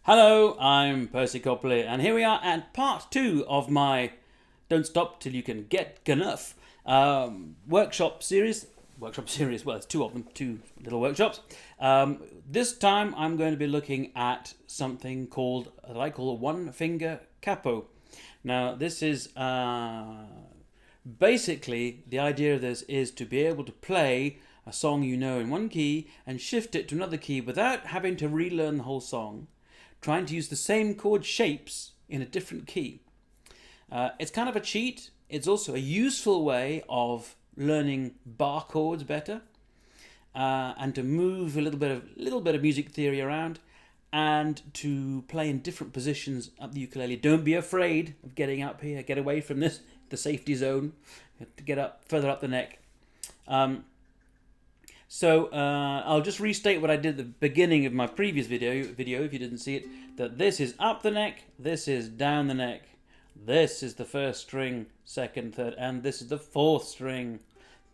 Hello, I'm Percy Copley, and here we are at part 2 of my Don't Stop Till You Can Get GNUF workshop series. Well, it's two of them, two little workshops. This time I'm going to be looking at something called, that I call a one-finger capo. Now, this is basically the idea of this is to be able to play a song you know in one key and shift it to another key without having to relearn the whole song, trying to use the same chord shapes in a different key. It's kind of a cheat. It's also a useful way of learning bar chords better, and to move a little bit of music theory around, and to play in different positions up the ukulele. Don't be afraid of getting up here. Get away from the safety zone. You have to get up further up the neck. So I'll just restate what I did at the beginning of my previous video if you didn't see it, that this is up the neck, this is down the neck, this is the first string, second, third, and this is the fourth string.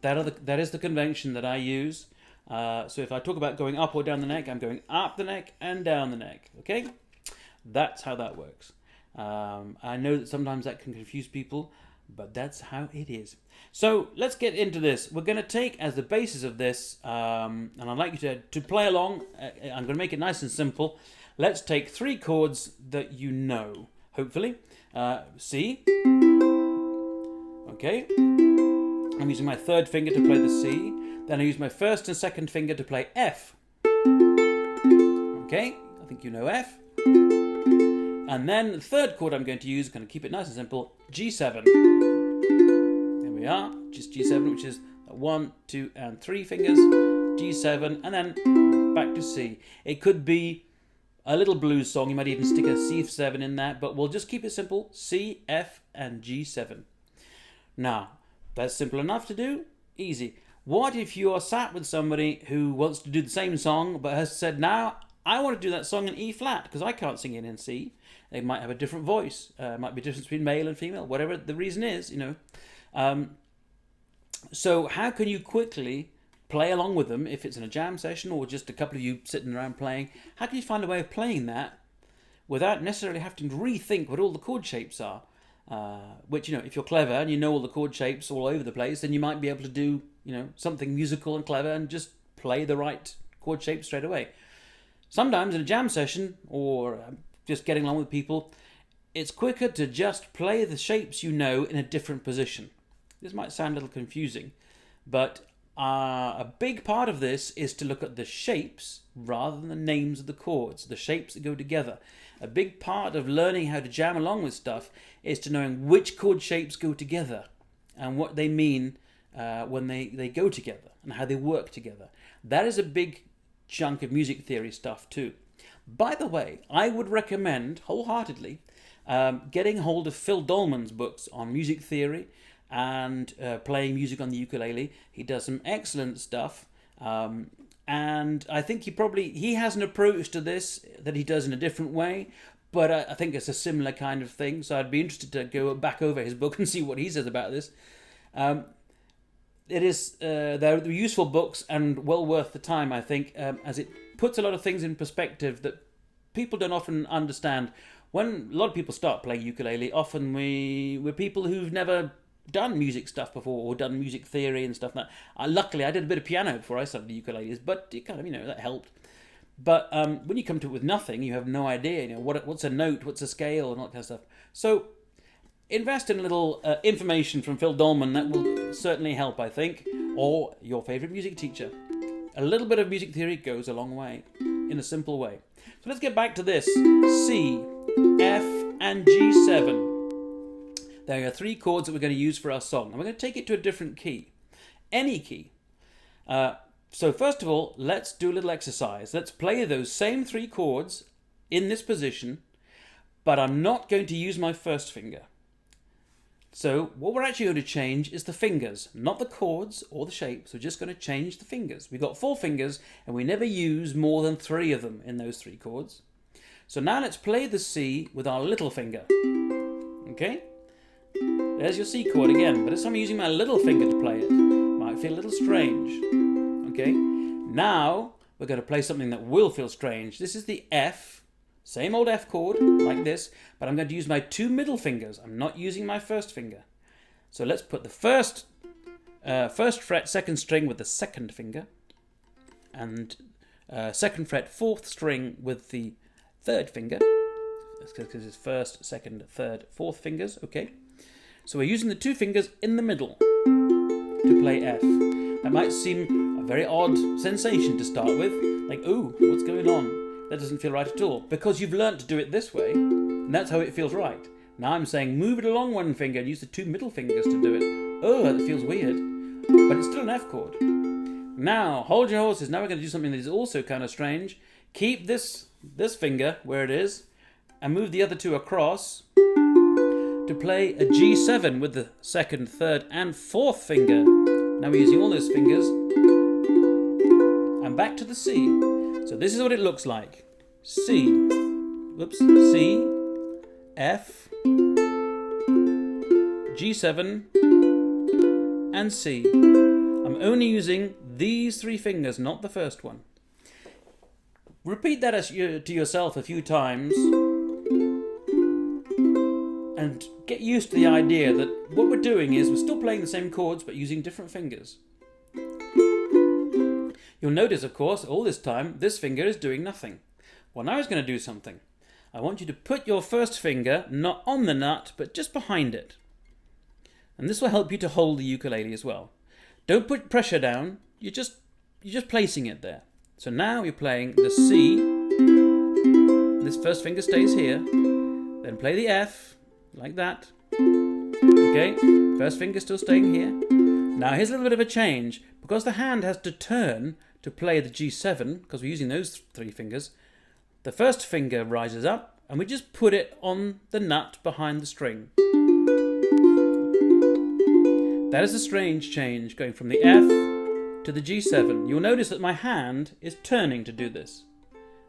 That is the convention that I use. So if I talk about going up or down the neck, I'm going up the neck and down the neck, okay? That's how that works. I know that sometimes that can confuse people, but that's how it is. So let's get into this. We're going to take as the basis of this, and I'd like you to play along. I'm going to make it nice and simple. Let's take three chords that you know, hopefully. C. Okay. I'm using my third finger to play the C. Then I use my first and second finger to play F. Okay, I think you know F. And then the third chord I'm going to use, going to keep it nice and simple, G7. There we are, just G7, which is 1, 2, and 3 fingers, G7, and then back to C. It could be a little blues song, you might even stick a C7 in that, but we'll just keep it simple, C, F, and G7. Now, that's simple enough to do, easy. What if you're sat with somebody who wants to do the same song, but has said, now, I want to do that song in E flat, because I can't sing it in C. They might have a different voice. Might be a difference between male and female, whatever the reason is, you know. So how can you quickly play along with them if it's in a jam session or just a couple of you sitting around playing? How can you find a way of playing that without necessarily having to rethink what all the chord shapes are? Which, you know, if you're clever and you know all the chord shapes all over the place, then you might be able to do, you know, something musical and clever and just play the right chord shape straight away. Sometimes in a jam session or just getting along with people, it's quicker to just play the shapes you know in a different position. This might sound a little confusing, but a big part of this is to look at the shapes rather than the names of the chords, the shapes that go together. A big part of learning how to jam along with stuff is to knowing which chord shapes go together and what they mean when they go together and how they work together. That is a big chunk of music theory stuff too. By the way, I would recommend wholeheartedly getting hold of Phil Dolman's books on music theory and playing music on the ukulele. He does some excellent stuff, and I think he has an approach to this that he does in a different way, but I think it's a similar kind of thing, so I'd be interested to go back over his book and see what he says about this. They're useful books and well worth the time, I think, as it puts a lot of things in perspective that people don't often understand. When a lot of people start playing ukulele, often we're people who've never done music stuff before or done music theory and stuff like that. Luckily, I did a bit of piano before I started the ukuleles, but it kind of, you know, that helped. But when you come to it with nothing, you have no idea, you know, what's a note, what's a scale, and all that kind of stuff. So invest in a little information from Phil Dolman. That will certainly help, I think, or your favourite music teacher. A little bit of music theory goes a long way, in a simple way. So let's get back to this. C, F, and G7. There are three chords that we're going to use for our song. And we're going to take it to a different key. Any key. So first of all, let's do a little exercise. Let's play those same three chords in this position, but I'm not going to use my first finger. So what we're actually going to change is the fingers, not the chords or the shapes. We're just going to change the fingers. We've got 4 fingers and we never use more than 3 of them in those 3 chords. So now let's play the C with our little finger. Okay? There's your C chord again, but this time I'm using my little finger to play it. Might feel a little strange. Okay? Now we're going to play something that will feel strange. This is the F Same old F chord, like this, but I'm going to use my 2 middle fingers. I'm not using my first finger. So let's put the first fret, 2nd string with the 2nd finger, and 2nd fret, 4th string with the 3rd finger. Because it's 1st, 2nd, 3rd, 4th fingers, okay? So we're using the 2 fingers in the middle to play F. That might seem a very odd sensation to start with, like, ooh, what's going on? That doesn't feel right at all, because you've learnt to do it this way, and that's how it feels right. Now I'm saying move it along 1 finger and use the 2 middle fingers to do it. Oh, that feels weird, but it's still an F chord. Now, hold your horses. Now we're going to do something that is also kind of strange. Keep this finger where it is, and move the other 2 across to play a G7 with the 2nd, 3rd, and 4th finger. Now we're using all those fingers. And back to the C. So this is what it looks like. C. Whoops. C. F. G7. And C. I'm only using these 3 fingers, not the first one. Repeat that to yourself a few times. And get used to the idea that what we're doing is we're still playing the same chords but using different fingers. You'll notice, of course, all this time, this finger is doing nothing. Well, now it's going to do something. I want you to put your first finger not on the nut, but just behind it. And this will help you to hold the ukulele as well. Don't put pressure down, you're just placing it there. So now you're playing the C, this first finger stays here, then play the F, like that. Okay, first finger still staying here. Now here's a little bit of a change. Because the hand has to turn to play the G7, because we're using those 3 fingers, the first finger rises up and we just put it on the nut behind the string. That is a strange change, going from the F to the G7. You'll notice that my hand is turning to do this.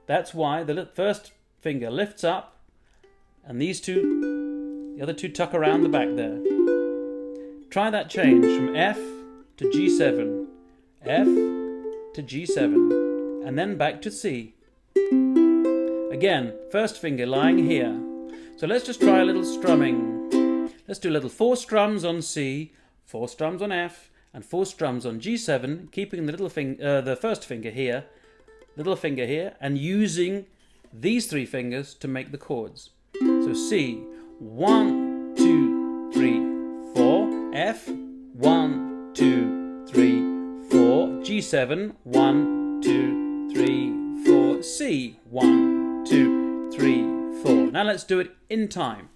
That's why the first finger lifts up and the other 2 tuck around the back there. Try that change from F to G7, F to G7, and then back to C. Again, first finger lying here. So let's just try a little strumming. Let's do a little 4 strums on C, 4 strums on F, and 4 strums on G7, keeping the the first finger here, little finger here, and using these 3 fingers to make the chords. So C, 1, 2, 3, 4, F, 1, 2, 3, 4, G7, 1, 2, 3, 4, C, 1, 2, 3, 4. Now let's do it in time.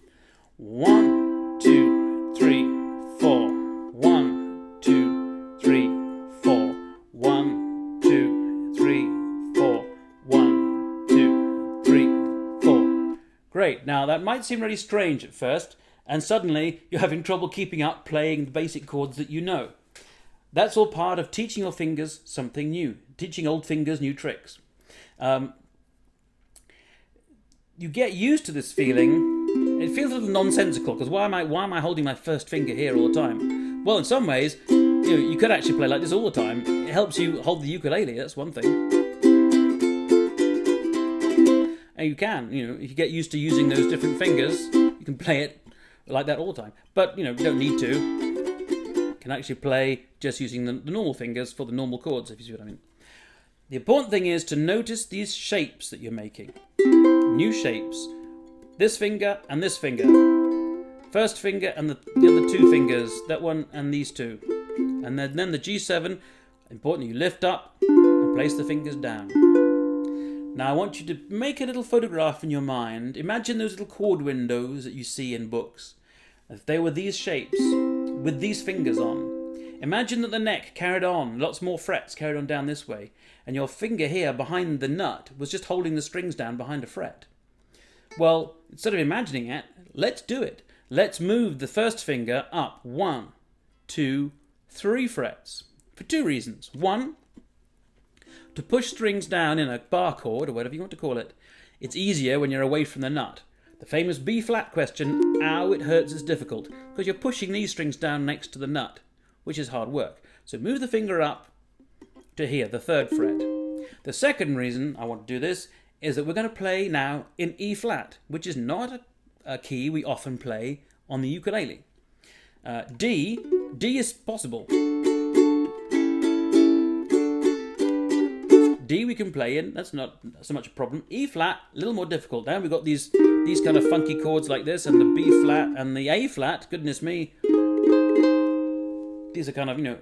1, 2, 3, 4. 1, 2, 3, 4. 1, 2, 3, 4. 1, 2, 3, 4. Great. Now that might seem really strange at first, and suddenly you're having trouble keeping up playing the basic chords that you know. That's all part of teaching your fingers something new, teaching old fingers new tricks. You get used to this feeling. It feels a little nonsensical, because why am I holding my first finger here all the time? Well, in some ways, you could actually play like this all the time. It helps you hold the ukulele, that's one thing. And you can, if you get used to using those different fingers, you can play it like that all the time. But, you don't need to. You can actually play just using the normal fingers for the normal chords, if you see what I mean. The important thing is to notice these shapes that you're making. New shapes. This finger and this finger. First finger and the other 2 fingers. That one and these 2. And then the G7. Important, you lift up and place the fingers down. Now I want you to make a little photograph in your mind. Imagine those little chord windows that you see in books. If they were these shapes, with these fingers on. Imagine that the neck carried on, lots more frets carried on down this way, and your finger here behind the nut was just holding the strings down behind a fret. Well, instead of imagining it, let's do it. Let's move the first finger up 1, 2, 3 frets. For 2 reasons. 1, to push strings down in a bar chord, or whatever you want to call it. It's easier when you're away from the nut. The famous B flat question, ow, it hurts, is difficult, because you're pushing these strings down next to the nut, which is hard work. So move the finger up to here, the 3rd fret. The second reason I want to do this is that we're going to play now in E flat, which is not a key we often play on the ukulele. D is possible. D we can play in, that's not so much a problem. E flat, a little more difficult. Now we've got these kind of funky chords like this, and the B flat and the A flat, goodness me. These are kind of, you know,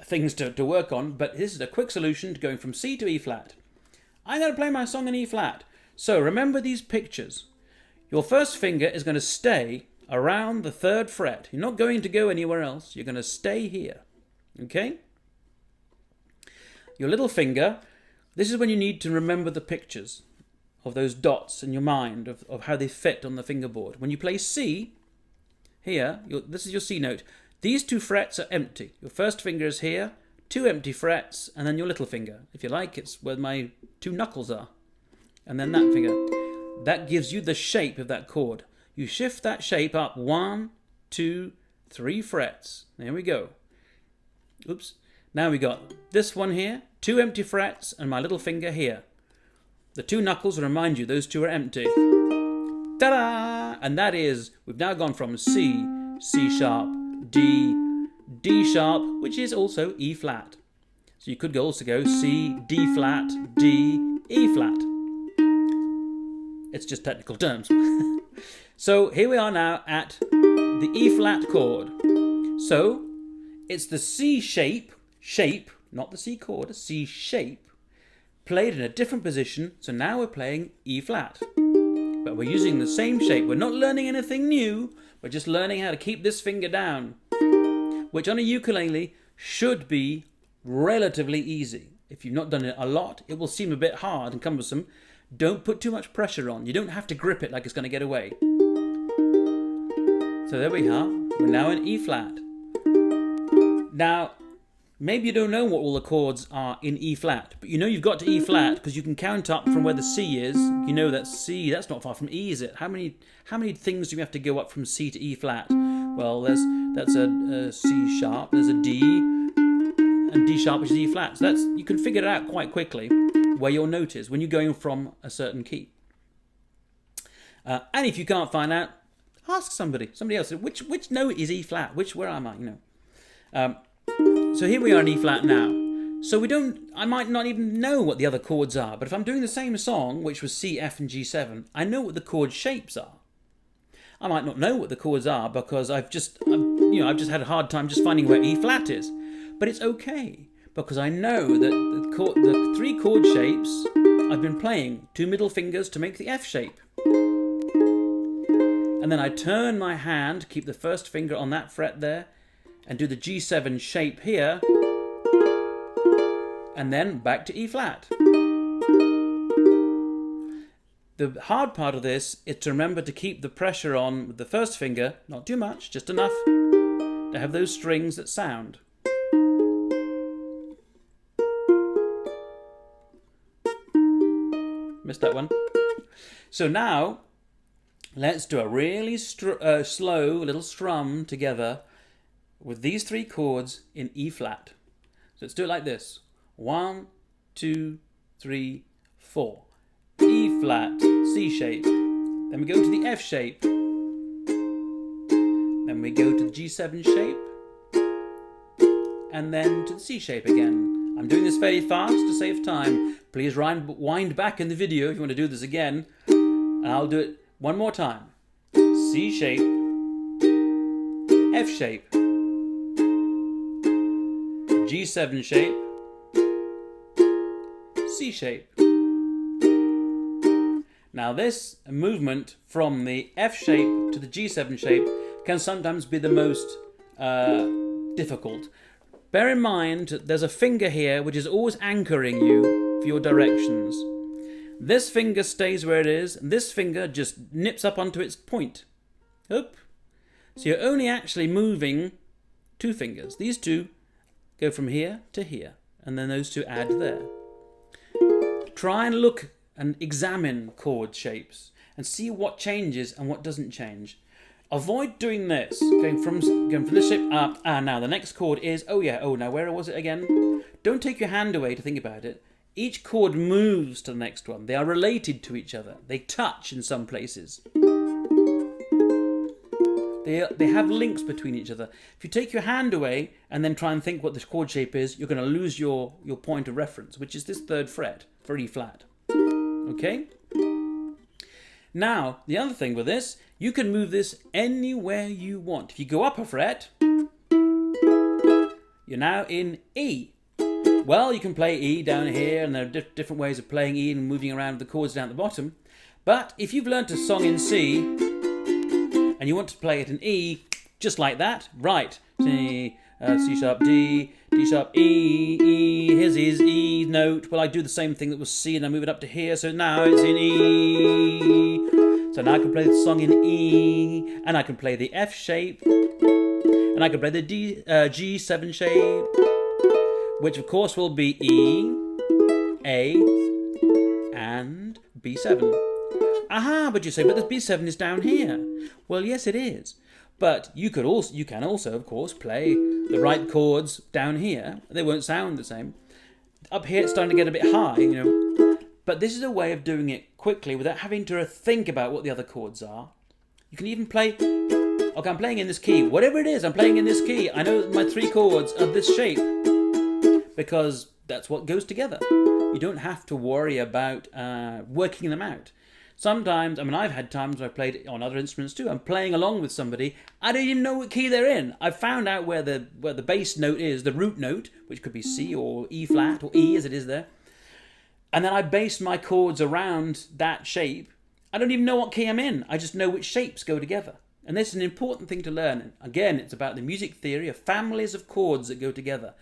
things to work on, but this is a quick solution to going from C to E flat. I'm going to play my song in E flat. So remember these pictures. Your first finger is going to stay around the 3rd fret. You're not going to go anywhere else. You're going to stay here. Okay? Your little finger, this is when you need to remember the pictures of those dots in your mind, of how they fit on the fingerboard. When you play C, here, this is your C note. These 2 frets are empty. Your first finger is here, 2 empty frets, and then your little finger. If you like, it's where my 2 knuckles are. And then that finger. That gives you the shape of that chord. You shift that shape up 1, 2, 3 frets. There we go. Oops. Now we got this one here, 2 empty frets, and my little finger here. The 2 knuckles remind you those 2 are empty. Ta-da! And that is, we've now gone from C, C sharp, D, D sharp, which is also E flat. So you could also go C, D flat, D, E flat. It's just technical terms. So here we are now at the E flat chord. So it's the C shape, not the C chord, a C shape, played in a different position. So now we're playing E flat. But we're using the same shape. We're not learning anything new. We're just learning how to keep this finger down, which on a ukulele should be relatively easy. If you've not done it a lot, it will seem a bit hard and cumbersome. Don't put too much pressure on. You don't have to grip it like it's going to get away. So there we are. We're now in E flat. Now, maybe you don't know what all the chords are in E flat, but you know you've got to E flat because you can count up from where the C is. You know that C, that's not far from E, is it? How many things do you have to go up from C to E flat? Well, that's a C sharp, there's a D, and D sharp, which is E flat. So you can figure it out quite quickly where your note is when you're going from a certain key. And if you can't find out, ask somebody else. Which note is E flat? Where am I? You know. So here we are in E flat now. So I might not even know what the other chords are, but if I'm doing the same song, which was C, F, and G7, I know what the chord shapes are. I might not know what the chords are because I've just had a hard time just finding where E flat is. But it's okay because I know that the 3 chord shapes I've been playing 2 middle fingers to make the F shape. And then I turn my hand, keep the first finger on that fret there, and do the G7 shape here, and then back to E flat. The hard part of this is to remember to keep the pressure on with the first finger, not too much, just enough to have those strings that sound. Missed that one. So now, let's do a really slow little strum together with these 3 chords in E flat. So let's do it like this. 1, 2, 3, 4. E flat, C shape. Then we go to the F shape. Then we go to the G7 shape. And then to the C shape again. I'm doing this very fast to save time. Please wind back in the video if you want to do this again. And I'll do it one more time. C shape, F shape, G7 shape, C shape. Now this movement from the F shape to the G7 shape can sometimes be the most difficult. Bear in mind there's a finger here which is always anchoring you for your directions. This finger stays where it is, and this finger just nips up onto its point. Oop. So you're only actually moving 2 fingers. These 2 go from here to here, and then those 2 add there. Try and look and examine chord shapes and see what changes and what doesn't change. Avoid doing this, going from this shape up. Now the next chord is, now where was it again? Don't take your hand away to think about it. Each chord moves to the next one. They are related to each other. They touch in some places. They have links between each other. If you take your hand away and then try and think what the chord shape is, you're going to lose your point of reference, which is this 3rd fret for E flat. Okay? Now, the other thing with this, you can move this anywhere you want. If you go up a fret, you're now in E. Well, you can play E down here, and there are different ways of playing E and moving around the chords down at the bottom. But if you've learnt a song in C, and you want to play it in E, just like that, right, C sharp, D sharp, E, E, here's his E note. Well, I do the same thing that was C, and I move it up to here, so now it's in E. So now I can play the song in E, and I can play the F shape, and I can play the G7 shape, which of course will be E, A, and B7. Aha, but you say, but the B7 is down here. Well, yes, it is. But you can also, of course, play the right chords down here. They won't sound the same. Up here, it's starting to get a bit high, you know. But this is a way of doing it quickly without having to think about what the other chords are. You can even play, okay, I'm playing in this key. Whatever it is, I'm playing in this key. I know that my 3 chords are this shape because that's what goes together. You don't have to worry about working them out. Sometimes, I mean, I've had times where I've played on other instruments too. I'm playing along with somebody. I don't even know what key they're in. I've found out where the bass note is, the root note, which could be C or E flat or E as it is there. And then I base my chords around that shape. I don't even know what key I'm in. I just know which shapes go together. And this is an important thing to learn. Again, it's about the music theory of families of chords that go together.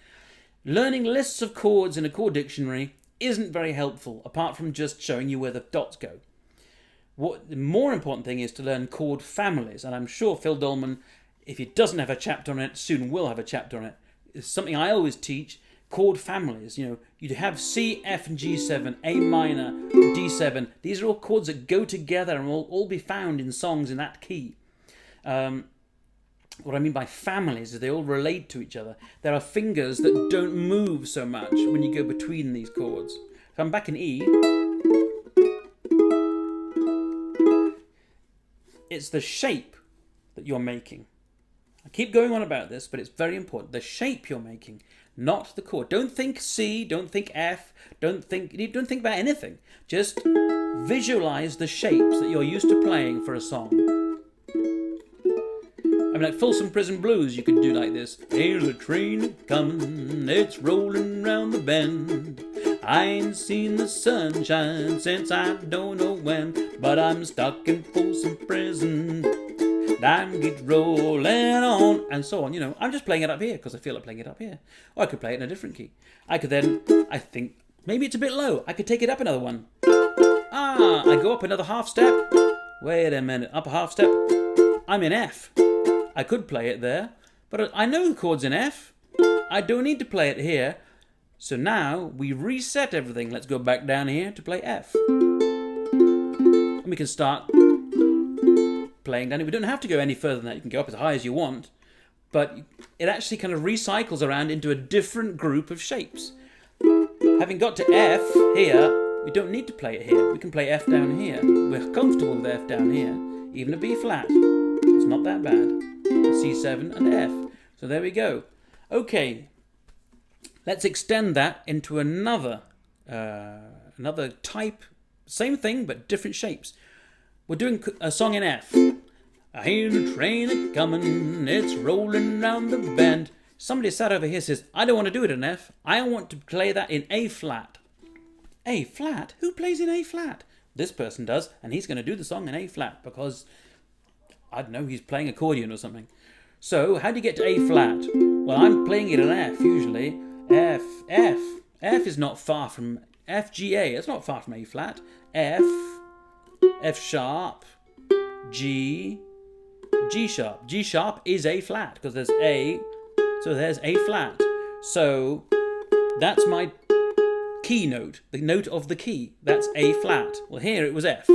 Learning lists of chords in a chord dictionary isn't very helpful, apart from just showing you where the dots go. What the more important thing is to learn chord families, and I'm sure Phil Dolman, if he doesn't have a chapter on it, soon will have a chapter on it. It's something I always teach, chord families. You know, you have C, F, and G7, A minor, D7. These are all chords that go together and will all be found in songs in that key. What I mean by families is they all relate to each other. There are fingers that don't move so much when you go between these chords. If I'm back in E, it's the shape that you're making. I keep going on about this, but it's very important. The shape you're making, not the chord. Don't think C, don't think F, don't think about anything. Just visualize the shapes that you're used to playing for a song. I mean, like Folsom Prison Blues, you could do like this. Here's a train coming, it's rolling round the bend. I ain't seen the sunshine since I don't know when, but I'm stuck in Folsom Prison. Time keeps rolling on, and so on. You know, I'm just playing it up here because I feel like playing it up here. Or I could play it in a different key. I could then, I think, maybe it's a bit low. I could take it up another one. I go up another half step. Wait a minute, up a half step. I'm in F. I could play it there, but I know the chord's in F. I don't need to play it here. So now we reset everything. Let's go back down here to play F. And we can start playing down here. We don't have to go any further than that. You can go up as high as you want. But it actually kind of recycles around into a different group of shapes. Having got to F here, we don't need to play it here. We can play F down here. We're comfortable with F down here. Even a B flat. It's not that bad. C7 and F. So there we go. Okay. Let's extend that into another type. Same thing, but different shapes. We're doing a song in F. I hear the train a-comin', it's rolling round the bend. Somebody sat over here says, I don't want to do it in F. I want to play that in A flat. A flat? Who plays in A flat? This person does, and he's going to do the song in A flat because, I don't know, he's playing accordion or something. So, how do you get to A flat? Well, I'm playing it in F, usually. F. F is not far from F, G, A. It's not far from A flat. F, F sharp, G, G sharp. G sharp is A flat because there's A, so there's A flat. So, that's my key note, the note of the key. That's A flat. Well, here it was F.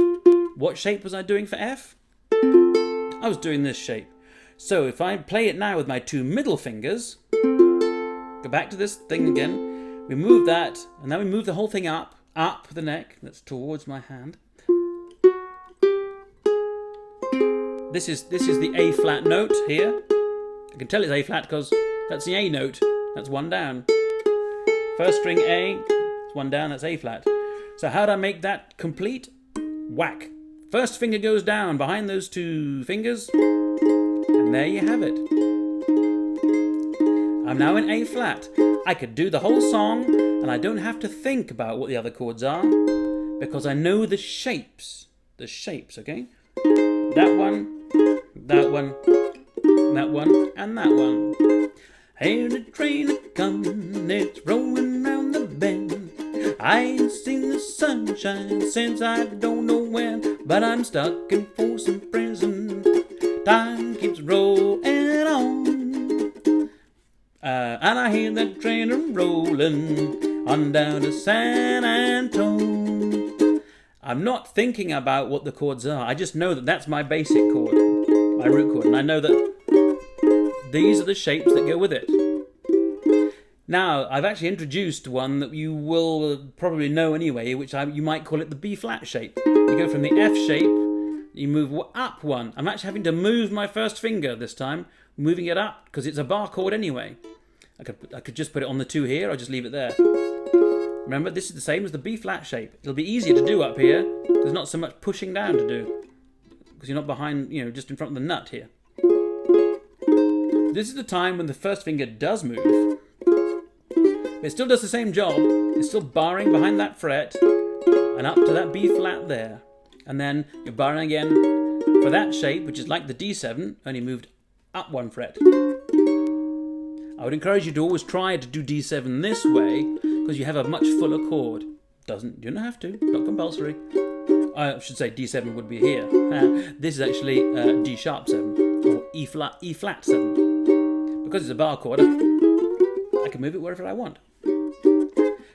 What shape was I doing for F? I was doing this shape. So if I play it now with my 2 middle fingers, go back to this thing again, We move that, and then we move the whole thing up the neck. That's towards my hand. This is the A flat note here. I can tell it's A flat because that's the A note. That's one down. First string A, it's one down, that's A flat. So how do I make that complete? Whack. First finger goes down behind those two fingers, and there you have it. I'm now in A flat. I could do the whole song, and I don't have to think about what the other chords are, because I know the shapes. The shapes, okay? That one, that one, that one, and that one. Hey, the train a comin', it's rolling round the bend. I ain't seen the sunshine since I don't know when, but I'm stuck in Folsom Prison. Time keeps rolling on, and I hear that train a-rollin' on down to San Antone. I'm not thinking about what the chords are. I just know that that's my basic chord, my root chord, and I know that these are the shapes that go with it. Now, I've actually introduced one that you will probably know anyway, which you might call it the B flat shape. You go from the F shape, you move up one. I'm actually having to move my first finger this time, moving it up, because it's a bar chord anyway. I could just put it on the 2 here, or just leave it there. Remember, this is the same as the B flat shape. It'll be easier to do up here. There's not so much pushing down to do, because you're not behind, just in front of the nut here. This is the time when the first finger does move. But it still does the same job. It's still barring behind that fret and up to that B flat there. And then you're barring again for that shape, which is like the D7, only moved up 1 fret. I would encourage you to always try to do D7 this way, because you have a much fuller chord. You don't have to, not compulsory. I should say D7 would be here. This is actually D sharp 7, or E flat 7. Because it's a bar chord, I can move it wherever I want.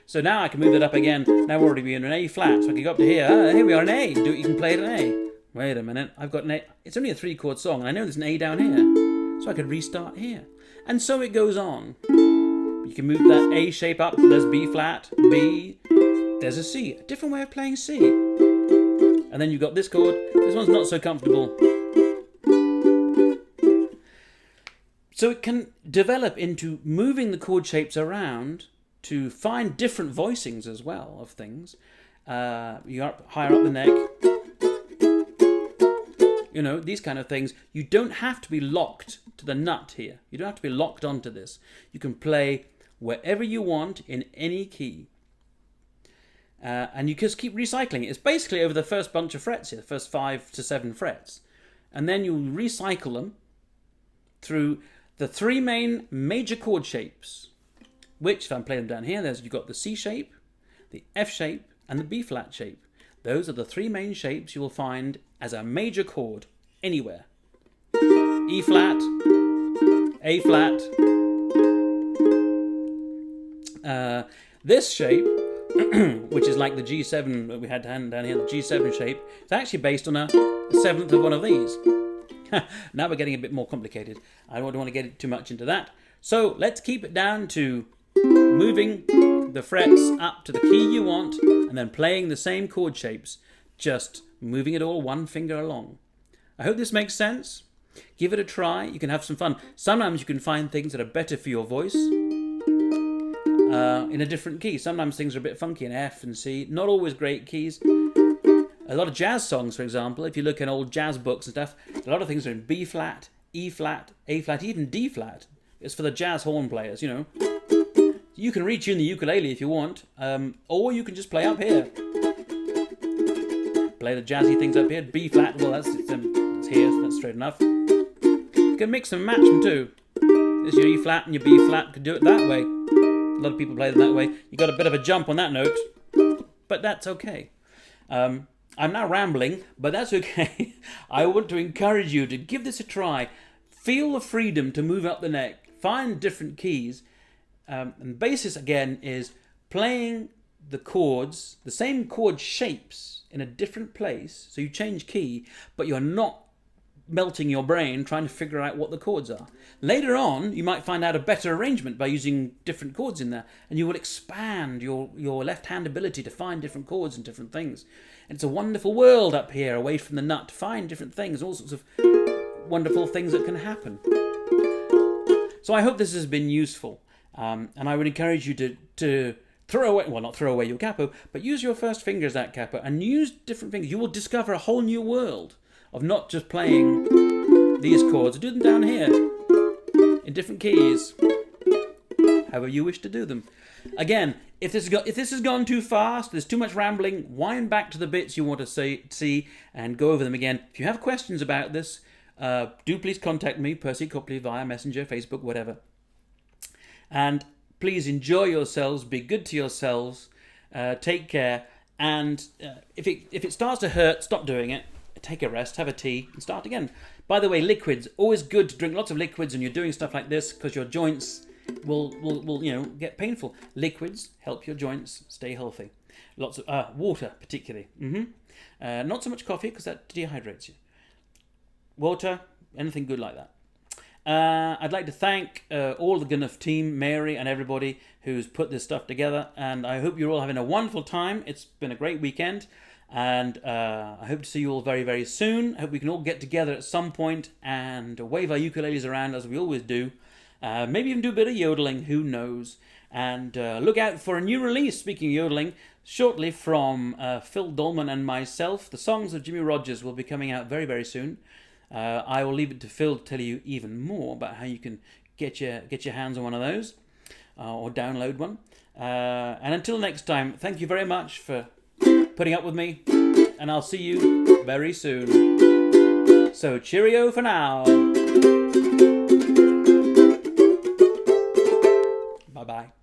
So now I can move it up again. Now we're already in an A flat, so I can go up to here. Here we are, an A. You can play it an A. Wait a minute, I've got an A. It's only a 3-chord song, and I know there's an A down here. So I could restart here. And so it goes on. You can move that A shape up. There's B flat, B. There's a C. A different way of playing C. And then you've got this chord. This one's not so comfortable. So it can develop into moving the chord shapes around to find different voicings as well of things. You're higher up the neck. These kind of things. You don't have to be locked to the nut here. You don't have to be locked onto this. You can play wherever you want in any key. And you just keep recycling it. It's basically over the first bunch of frets here, the first 5 to 7 frets. And then you recycle them through the 3 main major chord shapes, which, if I'm playing them down here, you've got the C shape, the F shape, and the B flat shape. Those are the 3 main shapes you will find as a major chord anywhere. E flat, A flat. This shape, which is like the G7 that we had down here, the G7 shape, it's actually based on a 7th of one of these. Now we're getting a bit more complicated. I don't want to get too much into that. So let's keep it down to moving the frets up to the key you want and then playing the same chord shapes, just moving it all 1 finger along. I hope this makes sense. Give it a try. You can have some fun. Sometimes you can find things that are better for your voice in a different key. Sometimes things are a bit funky in F and C. Not always great keys. A lot of jazz songs, for example, if you look in old jazz books and stuff, a lot of things are in B flat, E flat, A flat, even D flat. It's for the jazz horn players, You can retune the ukulele if you want, or you can just play up here. Play the jazzy things up here. B flat, well, that's here, so that's straight enough. You can mix and match them too. There's your E flat and your B flat. You can do it that way. A lot of people play them that way. You got a bit of a jump on that note, but that's okay. I'm now rambling, but that's okay. I want to encourage you to give this a try. Feel the freedom to move up the neck. Find different keys. And the basis, again, is playing the chords, the same chord shapes in a different place. So you change key, but you're not melting your brain trying to figure out what the chords are. Later on, you might find out a better arrangement by using different chords in there, and you will expand your left-hand ability to find different chords and different things. And it's a wonderful world up here, away from the nut, to find different things, all sorts of wonderful things that can happen. So I hope this has been useful, and I would encourage you to throw away, well, not throw away your capo, but use your first fingers at capo and use different fingers. You will discover a whole new world of not just playing these chords. Do them down here in different keys, however you wish to do them. Again, if this has gone too fast, there's too much rambling, wind back to the bits you want to see and go over them again. If you have questions about this, do please contact me, Percy Copley, via Messenger, Facebook, whatever. And please enjoy yourselves, be good to yourselves, take care, and if it starts to hurt, stop doing it. Take a rest, have a tea, and start again. By the way, liquids, always good to drink lots of liquids when you're doing stuff like this, because your joints will get painful. Liquids help your joints stay healthy. Lots of water, particularly. Not so much coffee, because that dehydrates you. Water, anything good like that. I'd like to thank all the GNUF team, Mary and everybody who's put this stuff together, and I hope you're all having a wonderful time. It's been a great weekend, and I hope to see you all very, very soon. I hope we can all get together at some point and wave our ukuleles around as we always do. Maybe even do a bit of yodeling, who knows. And look out for a new release, speaking of yodeling, shortly from Phil Dolman and myself. The songs of Jimmy Rogers will be coming out very, very soon. I will leave it to Phil to tell you even more about how you can get your hands on one of those or download one. And until next time, thank you very much for putting up with me, and I'll see you very soon. So cheerio for now. Bye-bye.